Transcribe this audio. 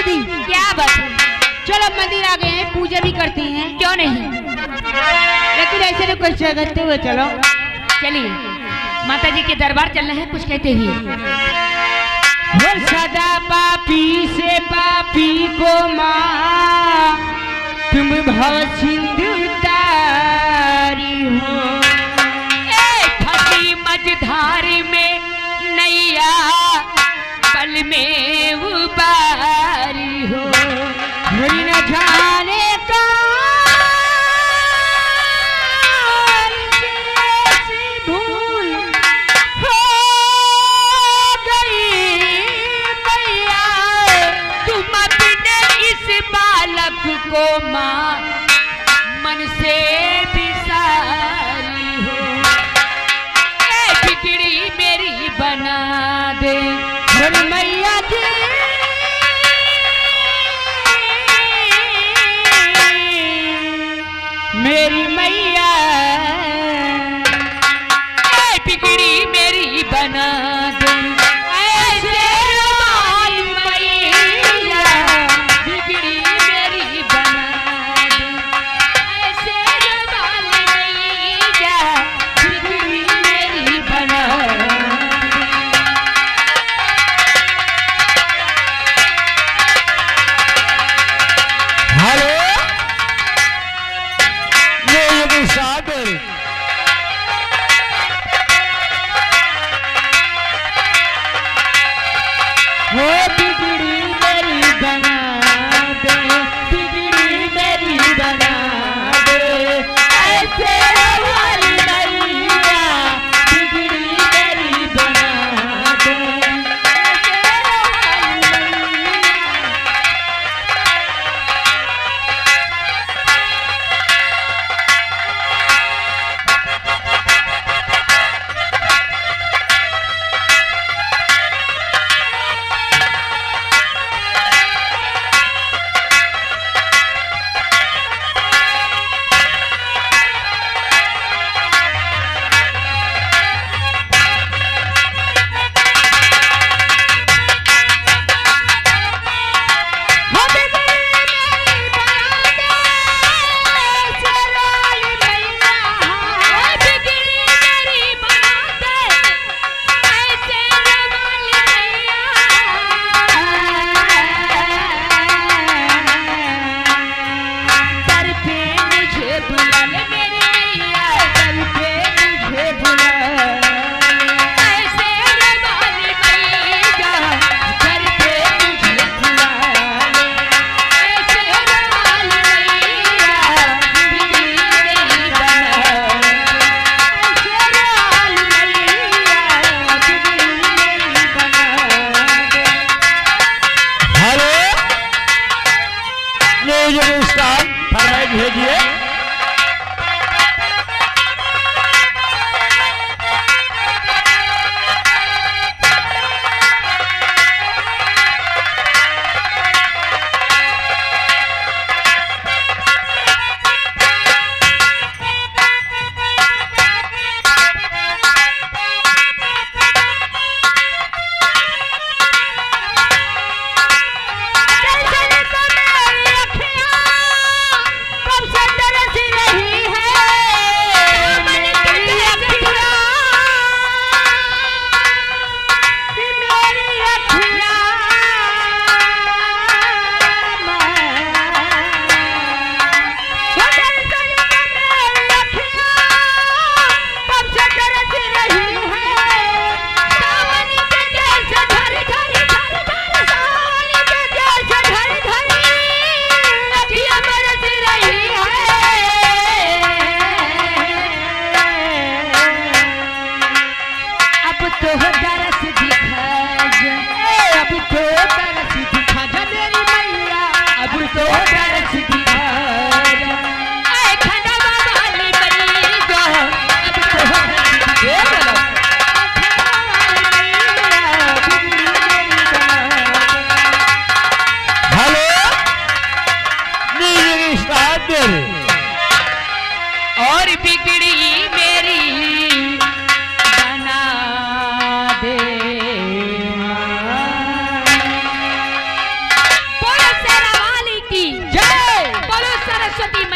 दीदी क्या बात है? चलो मंदिर आ गए हैं, पूजा भी करते हैं। क्यों नहीं, लेकिन ऐसे नहीं कुछ करते हुए चलो। चलिए माता जी के दरबार चलना है, कुछ कहते हुए। वो सदा पापी से पापी को माँ तुम भव सिंधु तारी हो। फंसी मझधार में नैया पल में उबारी हो। भूल न जाने भूल हो गई मैया, तुम अपने इस बालक को माँ मन से बिसारी हो। बिगड़ी मेरी बना दे भूल मैया जी। मेरी मैया बिगड़ी मेरी बना दे, ऐसे माई मैया बिगड़ी मेरी बना दे, ऐसे सरस्वती